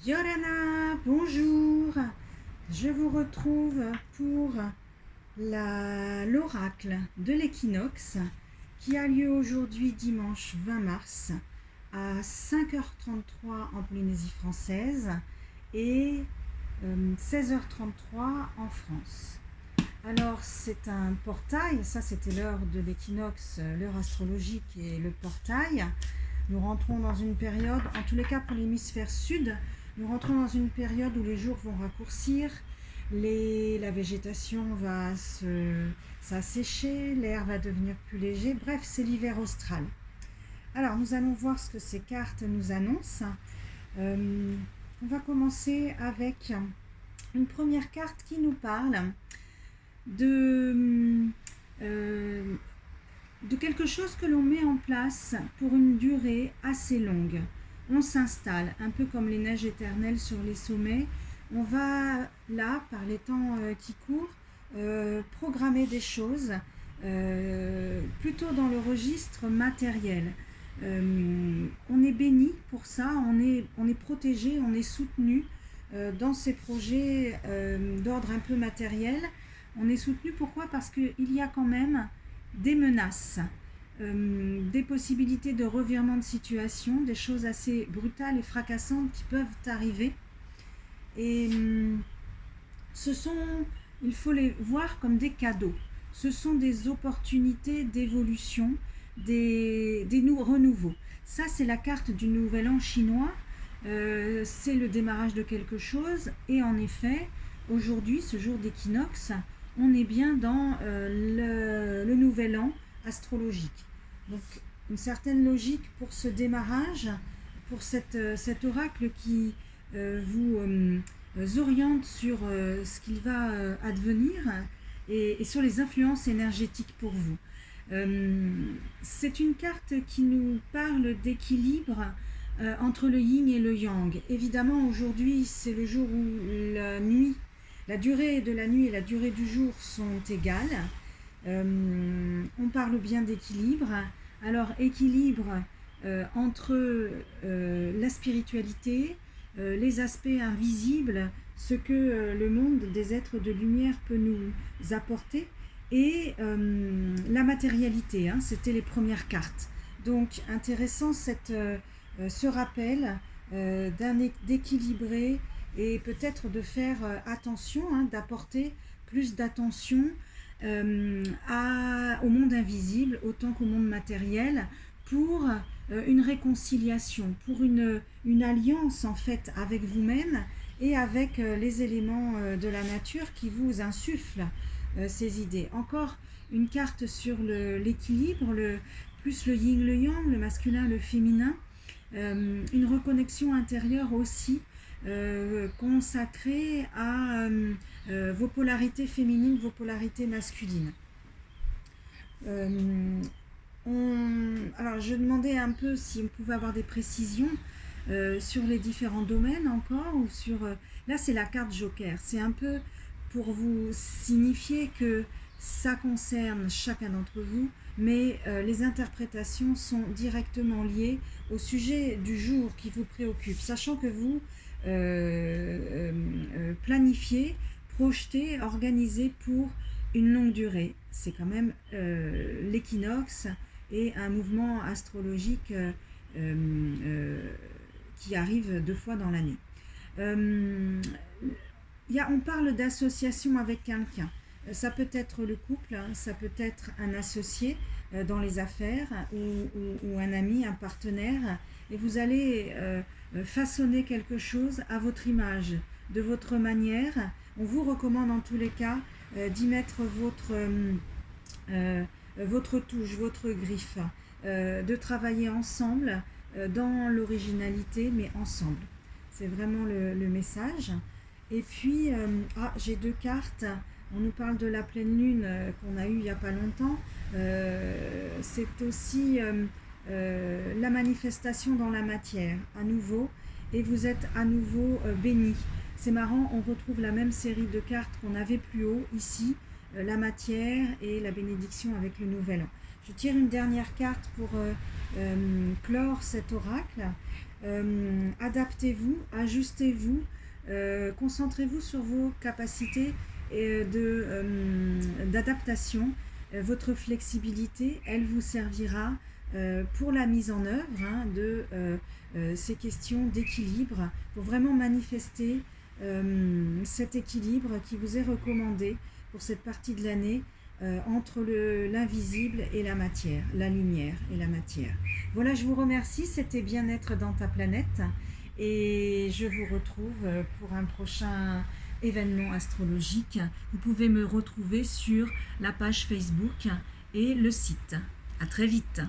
Yorana, bonjour. Je vous retrouve pour l'oracle de l'équinoxe qui a lieu aujourd'hui dimanche 20 mars à 5h33 en Polynésie française et 16h33 en France. Alors c'est un portail, ça c'était l'heure de l'équinoxe, l'heure astrologique et le portail. Nous rentrons dans une période, en tous les cas pour l'hémisphère sud, nous rentrons dans une période où les jours vont raccourcir, la végétation va s'assécher, l'air va devenir plus léger, bref, c'est l'hiver austral. Alors, nous allons voir ce que ces cartes nous annoncent. On va commencer avec une première carte qui nous parle de quelque chose que l'on met en place pour une durée assez longue. On s'installe, un peu comme les neiges éternelles sur les sommets. On va là, par les temps qui courent, programmer des choses plutôt dans le registre matériel. On est béni pour ça, on est protégé, on est soutenu dans ces projets d'ordre un peu matériel. On est soutenu, pourquoi? Parce qu'il y a quand même des menaces, des possibilités de revirement de situation, des choses assez brutales et fracassantes qui peuvent arriver. Et il faut les voir comme des cadeaux. Ce sont des opportunités d'évolution, des renouveaux. Ça, c'est la carte du nouvel an chinois. C'est le démarrage de quelque chose. Et en effet, aujourd'hui, ce jour d'équinoxe, on est bien dans le nouvel an astrologique. Donc, une certaine logique pour ce démarrage, pour cet oracle qui vous oriente sur ce qu'il va advenir et sur les influences énergétiques pour vous. C'est une carte qui nous parle d'équilibre entre le yin et le yang. Évidemment, aujourd'hui, c'est le jour où la durée de la nuit et la durée du jour sont égales. On parle bien d'équilibre. Alors, équilibre entre la spiritualité, les aspects invisibles, ce que le monde des êtres de lumière peut nous apporter, et la matérialité, c'était les premières cartes. Donc, intéressant ce rappel d'équilibrer et peut-être de faire attention, d'apporter plus d'attention au monde invisible autant qu'au monde matériel pour une réconciliation, pour une alliance en fait avec vous-même et avec les éléments de la nature qui vous insufflent ces idées. Encore une carte sur l'équilibre, plus le yin, le yang, le masculin, le féminin, une reconnexion intérieure aussi consacrée à vos polarités féminines, vos polarités masculines. Alors, je demandais un peu si on pouvait avoir des précisions sur les différents domaines encore, ou sur... là, c'est la carte Joker. C'est un peu pour vous signifier que ça concerne chacun d'entre vous, mais les interprétations sont directement liées au sujet du jour qui vous préoccupe, sachant que vous planifiez, projetez, organisez pour une longue durée. C'est quand même l'équinoxe et un mouvement astrologique qui arrive 2 fois dans l'année. On parle d'association avec quelqu'un. Ça peut être le couple, ça peut être un associé dans les affaires ou un ami, un partenaire, et vous allez façonner quelque chose à votre image, de votre manière. On vous recommande en tous les cas d'y mettre votre touche, votre griffe, de travailler ensemble dans l'originalité, mais ensemble. C'est vraiment le message. Et puis, j'ai 2 cartes. On nous parle de la pleine lune qu'on a eue il n'y a pas longtemps. C'est aussi la manifestation dans la matière, à nouveau. Et vous êtes à nouveau bénis. C'est marrant, on retrouve la même série de cartes qu'on avait plus haut, ici, la matière et la bénédiction avec le nouvel an. Je tire une dernière carte pour clore cet oracle. Adaptez-vous, ajustez-vous, concentrez-vous sur vos capacités d'adaptation. Votre flexibilité, elle vous servira pour la mise en œuvre de ces questions d'équilibre, pour vraiment manifester cet équilibre qui vous est recommandé pour cette partie de l'année entre l'invisible et la matière, la lumière et la matière. Voilà, je vous remercie, c'était Bien-être dans ta planète et je vous retrouve pour un prochain événement astrologique. Vous pouvez me retrouver sur la page Facebook et le site. À très vite.